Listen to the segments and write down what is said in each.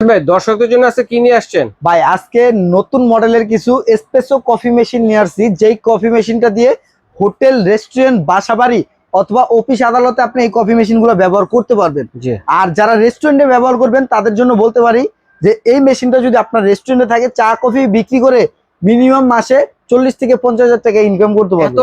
ভাই দর্শকদের জন্য আছে কি নিয়ে আসছেন? ভাই আজকে নতুন মডেলের কিছু এসপ্রেসো কফি মেশিন নিয়ে আসছি, যেই কফি মেশিনটা দিয়ে হোটেল, রেস্টুরেন্ট, বাসাবাড়ি অথবা অফিস আদালতে আপনি এই কফি মেশিন গুলো ব্যবহার করতে পারবেন। আর যারা রেস্টুরেন্টে ব্যবহার করবেন তাদের জন্য বলতে পারি যে এই মেশিনটা যদি আপনার রেস্টুরেন্টে থাকে, চা কফি বিক্রি করে মিনিমাম মাসে 40 থেকে 50,000 টাকা ইনকাম করতে পারবেন।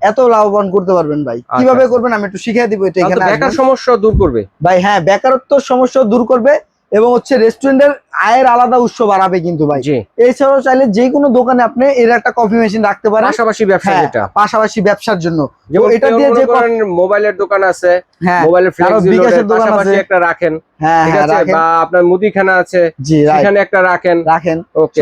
এত লাভবান করতে পারবেন ভাই। কিভাবে করবেন আমি একটু শিখিয়ে দিব। এটা এখানে বেকার সমস্যা দূর করবে ভাই। হ্যাঁ, বেকারত্ব সমস্যা দূর করবে এবং হচ্ছে রেস্টুরেন্টের আয়ের আলাদা উৎস বাড়াবে কিন্তু ভাই। এছাড়াও চাইলে যে কোনো দোকানে আপনি এর একটা কফি মেশিন রাখতে পারেন পাশাপাশি ব্যবসা, যেটা পাশাপাশি ব্যবসার জন্য। যেমন এটা দিয়ে যে মোবাইলের দোকান আছে, মোবাইলের ফ্লেক্সিলোডের দোকান পাশাপাশি একটা রাখেন, ঠিক আছে, বা আপনার মুদিখানা আছে সেখানে একটা রাখেন।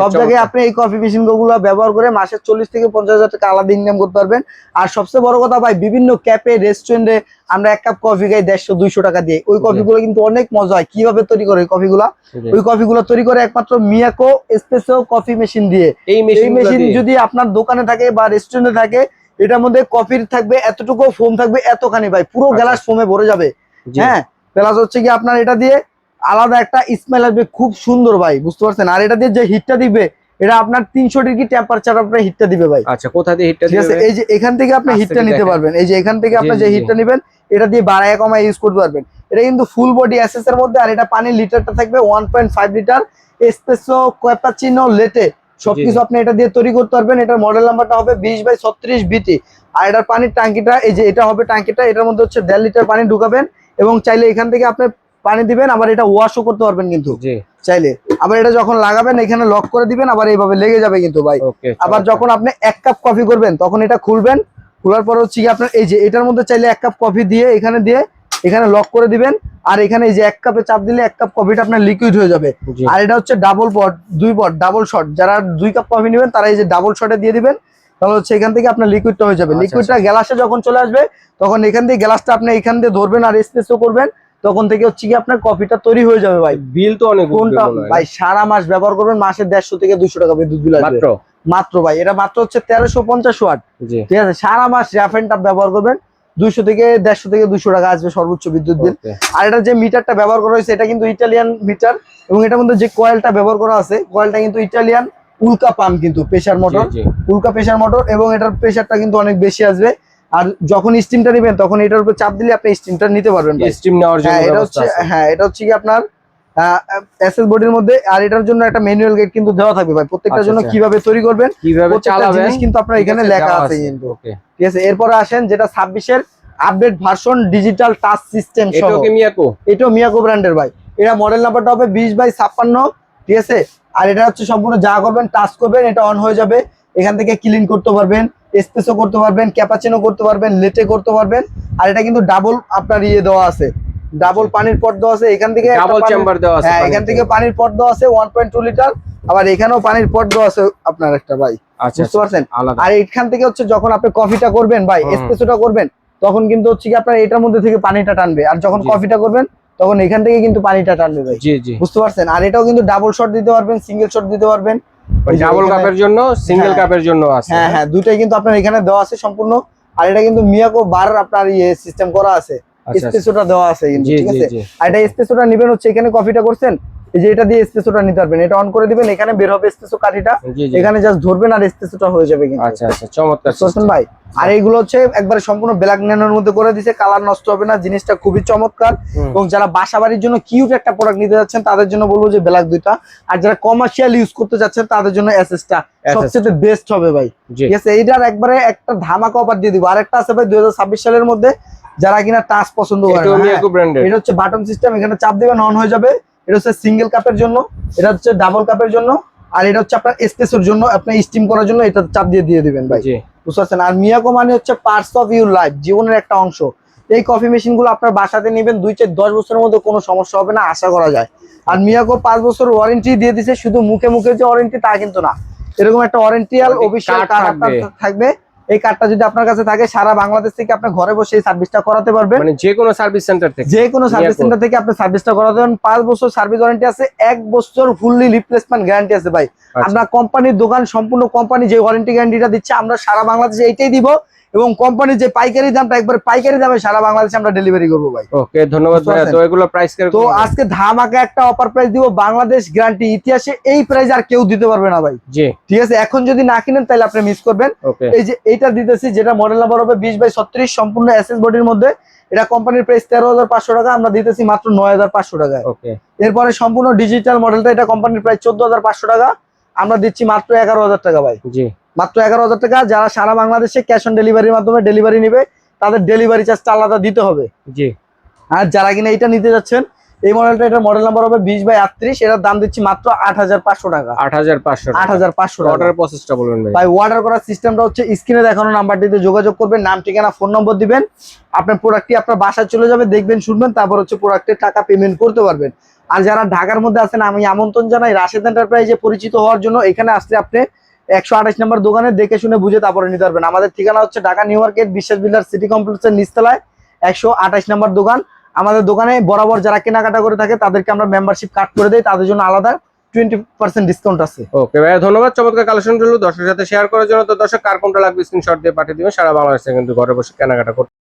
সব জায়গায় আপনি এই কফি মেশিন গুলো ব্যবহার করে মাসে 40 থেকে 50,000 টাকা আলাদা ইনকাম করতে পারবেন। আর সবচেয়ে বড় কথা ভাই, বিভিন্ন ক্যাফে, রেস্টুরেন্টে আমরা এক কাপ কফি খাই 150-200 টাকা দিয়ে। ওই কফিগুলো কিন্তু অনেক মজা হয়। কিভাবে তৈরি করে ওই কফিগুলা? ওই কফিগুলো তৈরি করে একমাত্র মিয়াকো এসপ্রেসো কফি মেশিন দিয়ে। এই মেশিন যদি আপনার দোকানে থাকে বা রেস্টুরেন্টে থাকে, এটার মধ্যে কফির থাকবে এতটুকু, ফোম থাকবে এতখানি ভাই, পুরো গ্লাস ফোমে ভরে যাবে। হ্যাঁ, প্লাস হচ্ছে কি আপনার এটা দিয়ে আলাদা একটা স্মেল আসবে, খুব সুন্দর ভাই, বুঝতে পারছেন? আর এটা দিয়ে যে হিটটা দিবে, এটা আপনার 300 ডিগ্রি টেম্পারেচার আপনার হিটটা দিবে ভাই। আচ্ছা, কোথা দিয়ে হিটটা দিবে? এই যে এখান থেকে আপনি হিটটা নিতে পারবেন। এই যে এখান থেকে আপনি যে হিটটা নেবেন, এটা দিয়ে বাড়ায় কমায় ইউজ করতে পারবেন। এটা কিন্তু ফুল বডি এসএস এর মধ্যে। আর এটা পানির লিটারটা থাকবে 1.5 লিটার। এসপ্রেসো, ক্যাপাচিনো, লেটে সবকিছু আপনি এটা দিয়ে তৈরি করতে পারবেন। এটার মডেল নাম্বারটা হবে 20/36 বিটি। আর এটার পানির ট্যাঙ্কিটা এই যে এটা হবে ট্যাঙ্কিটা, এটার মধ্যে হচ্ছে 1.5 লিটার পানি ঢুকাবেন এবং চাইলে এখান থেকে আপনি পানি দিবেন, আবার এটা ওয়াশও করতে পারবেন কিন্তু চাইলে। আবার এটা যখন লাগাবেন এখানে লক করে দিবেন, আবার এইভাবে লেগে যাবে কিন্তু ভাই। আবার যখন আপনি 1 কাপ কফি করবেন তখন এটা খুলবেন, খোলার পর হচ্ছে কি আপনার এই যে এটার মধ্যে চাইলে 1 কাপ কফি দিয়ে এখানে লক করে দিবেন। আর এখানে এই যে 1 কাপে চাপ দিলে 1 কাপ কফিটা আপনার লিকুইড হয়ে যাবে। আর এটা হচ্ছে ডাবল পট, 2 পট, ডাবল শট। যারা 2 কাপ কফি নেবেন তারা এই যে ডাবল শটে দিয়ে দিবেন, তাহলে হচ্ছে এখান থেকে আপনার লিকুইডটা হয়ে যাবে। লিকুইডটা গ্লাসে যখন চলে আসবে তখন এখান থেকে গ্লাসটা আপনি এখান দিয়ে ধরবেন আর এসপ্রেসো করবেন, তখন থেকে হচ্ছে কি আপনার কফিটা তৈরি হয়ে যাবে ভাই। বিল তো অনেক ভাই, সারা মাস ব্যবহার করবেন, মাসে 150 থেকে 200 টাকা বিদ্যুৎ বিল আসবে মাত্র ভাই। এটা মাত্র হচ্ছে 1350 ওয়াট, ঠিক আছে? সারা মাস রাফ এন্ড টাফ ব্যবহার করবেন, 200 থেকে 150 থেকে 200 টাকা আসবে সর্বোচ্চ বিদ্যুৎ বিল। আর এটা যে মিটারটা ব্যবহার করা হয়েছে এটা কিন্তু ইটালিয়ান মিটার, এবং এটার মধ্যে যে কয়েলটা ব্যবহার করা আছে কয়েলটা কিন্তু ইটালিয়ান উল্কা পাম্প, কিন্তু প্রেসার মোটর, উল্কা প্রেসার মোটর, এবং এটার প্রেসারটা কিন্তু অনেক বেশি আসবে। আর যখন স্টিমটা নেবেন তখন এটার উপর চাপ দিলে আপনি স্টিমটা নিতে পারবেন। স্টিম নেওয়ার জন্য এটা হচ্ছে কি আপনার এসএস বডির মধ্যে। আর এটার জন্য একটা ম্যানুয়াল গাইড কিন্তু দেওয়া থাকবে ভাই, প্রত্যেকটার জন্য কিভাবে তৈরি করবেন, কিভাবে চালাবেন কিন্তু আপনার এখানে লেখা আছে কিন্তু, ঠিক আছে? এরপরে আসেন যেটা 26 এর update version digital touch system সহ। এটা মিয়াকো ব্র্যান্ডের ভাই। এটা মডেল নাম্বারটা হবে 20/56, ঠিক আছে? আর এটা হচ্ছে সম্পূর্ণ যা করবেন টাচ করবেন এটা অন হয়ে যাবে। এখান থেকে ক্লিন করতে পারবেন, এসপ্রেসো করতে পারবেন, ক্যাপাচিনো করতে পারবেন, লেটে করতে পারবেন। আর এটা কিন্তু ডাবল আপনার দেওয়া আছে, ডাবল পানির পট দেওয়া আছে। এখান থেকে ডাবল চেম্বার দেওয়া আছে, হ্যাঁ, এখান থেকে পানির পট দেওয়া আছে 1.2 লিটার। আবার এখানেও পানির পট দেওয়া আছে আপনার একটা ভাই, বুঝতে পারছেন? আর এখান থেকে হচ্ছে যখন আপনি কফিটা করবেন ভাই, এসপ্রেসোটা করবেন, তখন কিন্তু হচ্ছে কি আপনার এটার মধ্যে থেকে পানিটা টানবে। আর যখন কফিটা করবেন তখন এখান থেকে কিন্তু পানিটা টানবে ভাই, বুঝতে পারছেন? আর এটাও কিন্তু ডাবল শট দিতে পারবেন, সিঙ্গেল শট দিতে পারবেন। ডাবল কাপের জন্য, সিঙ্গেল কাপের জন্য আছে। হ্যাঁ, দুটাই কিন্তু আপনার এখানে দেওয়া আছে সম্পূর্ণ। আর এটা কিন্তু মিয়াকো বার আপনার সিস্টেম করা আছে, এসপ্রেসোটা দেওয়া আছে কিন্তু, ঠিক আছে? আর এটা এসপ্রেসোটা নেবেন হচ্ছে এখানে কফিটা করছেন, এই যে এটা দিয়ে এসপ্রেসোটা নিতে পারবেন। এটা অন করে দিবেন, এখানে বের হবে এসপ্রেসো কাঠিটা, এখানে জাস্ট ধরবেন আর এসপ্রেসোটা হয়ে যাবে কিন্তু। আচ্ছা, চমৎকার বুঝছেন ভাই? আর এইগুলো হচ্ছে একবারে সম্পূর্ণ ব্ল্যাক ন্যানোর মধ্যে করে দিয়েছে, কালার নষ্ট হবে না, জিনিসটা খুবই চমৎকার। এবং যারা বাসাবাড়ির জন্য কিউট একটা প্রোডাক্ট নিতে যাচ্ছেন তাদের জন্য বলবো যে ব্ল্যাক দুইটা, আর যারা কমার্শিয়াল ইউজ করতে যাচ্ছেন তাদের জন্য এসএসটা সবচেয়ে বেস্ট হবে ভাই, ঠিক আছে? এইটার একবারে একটা ধামাকা অফার দিয়ে দিব। আর একটা আছে ভাই 2026 সালের মধ্যে, যারা কিনা টাচ পছন্দ করে, এটা হচ্ছে বাটন সিস্টেম, এখানে চাপ দিবেন অন হয়ে যাবে। এটা হচ্ছে সিঙ্গেল কাপের জন্য, এটা হচ্ছে ডাবল কাপের জন্য, আর এটা হচ্ছে আপনার এসপ্রেসোর জন্য, আপনি স্টিম করার জন্য এটা চাপ দিয়ে দিবেন ভাই, বুঝতে পারছেন? আর মিয়াকো মানে হচ্ছে পার্টস অফ ইউর লাইফ, জীবনের একটা অংশ। এই কফি মেশিন গুলো আপনার বাসাতে নেবেন 2-10 বছরের মধ্যে কোনো সমস্যা হবে না, আশা করা যায়। আর মিয়াকো 5 বছর ওয়ারেন্টি দিয়ে দিছে, শুধু মুখে মুখে যে ওয়ারেন্টি তা কিন্তু না, এরকম একটা ওয়ারেন্টিয়াল অফিশিয়াল কার্ড থাকবে। এই কার্ডটা যদি আপনার কাছে থাকে, সারা বাংলাদেশ থেকে আপনি ঘরে বসে এই সার্ভিসটা করাতে পারবেন, মানে যে কোনো সার্ভিস সেন্টার থেকে আপনি সার্ভিসটা করাতে পারবেন। 5 বছর সার্ভিস ওয়ারেন্টি আছে, 1 বছর ফুললি রিপ্লেসমেন্ট গ্যারান্টি আছে ভাই। আপনার কোম্পানির দোকান, সম্পূর্ণ কোম্পানি যে ওয়ারেন্টি গ্যারান্টিটা দিচ্ছে আমরা সারা বাংলাদেশে এইটাই দিব। এবং কোম্পানির যে পাইকারি দামটা একবার পাইকারি দামে সারা বাংলাদেশে আমরা ডেলিভারি করবো ভাই। ওকে, ধন্যবাদ ভাইয়া। তো এগুলো প্রাইস কেমন? তো আজকে ধামাকা একটা অফার প্রাইস দিব, বাংলাদেশ গ্যারান্টি, ইতিহাসে এই প্রাইস আর কেউ দিতে পারবে না ভাই। জি ঠিক আছে, এখন যদি না কিনেন তাহলে আপনি মিস করবেন। এই যে এটা দিতেছি, যেটা মডেল নাম্বার হবে 20/36, সম্পূর্ণ এসএস বডির মধ্যে, এটা কোম্পানির প্রাইস 13,500 টাকা, আমরা দিতেছি মাত্র 9,500 টাকায়। ওকে, এরপরে সম্পূর্ণ ডিজিটাল মডেলটা, এটা কোম্পানির প্রাইস 14,500 টাকা, আমরা দিচ্ছি মাত্র 11,000 টাকা ভাই। জি মাত্র 11,000 টাকা। যারা সারা বাংলাদেশে ক্যাশ অন ডেলিভারির মাধ্যমে ডেলিভারি নেবে তাদের ডেলিভারি চার্জটা আলাদা দিতে হবে। জি। আর যারা কিনা এটা নিতে যাচ্ছেন, এই মডেলটা, এটা মডেল নাম্বার হবে 20/38, এটার দাম দিচ্ছি মাত্র 8,500 টাকা। 8,500 টাকা। অর্ডার প্রসেসটা বলবেন ভাই। ভাই অর্ডার করার সিস্টেমটা হচ্ছে স্ক্রিনে দেখানো নাম্বারটিতে যোগাযোগ করবেন, নাম, ঠিকানা, ফোন নম্বর দিবেন, আপনার প্রোডাক্টটি আপনার বাসায় চলে যাবে, দেখবেন, শুনবেন, তারপর হচ্ছে প্রোডাক্টের টাকা পেমেন্ট করতে পারবেন। আর যারা ঢাকার মধ্যে আছেন, আমি আমন্ত্রণ জানাই রাশেদ এন্টারপ্রাইজে পরিচিত হওয়ার জন্য। এখানে আসলে আপনি 128 নম্বর দোকানে দেখে শুনে বুঝে তারপরে নিতে পারবেন। আমাদের ঠিকানা হচ্ছে ঢাকা নিউ মার্কেট, বিশ্বাস বিল্ডার সিটি কমপ্লেক্সের নিচতলায় 128 নম্বর দোকান। আমাদের দোকানে বরাবর যারা কেনাকাটা করে থাকে তাদেরকে আমরা মেম্বারশিপ কার্ড করে দেই, তাদের জন্য আলাদা 20% ডিসকাউন্ট আছে। ওকে ভাইয়া, ধন্যবাদ। চমৎকার কালেকশন গুলো দর্শকের সাথে শেয়ার করার জন্য। তো দর্শক, কার কোনটা লাগবে স্ক্রিনশট দিয়ে পাঠিয়ে দিবেন, সারা বাংলাদেশে কিন্তু ঘরে বসে কেনাকাটা করতে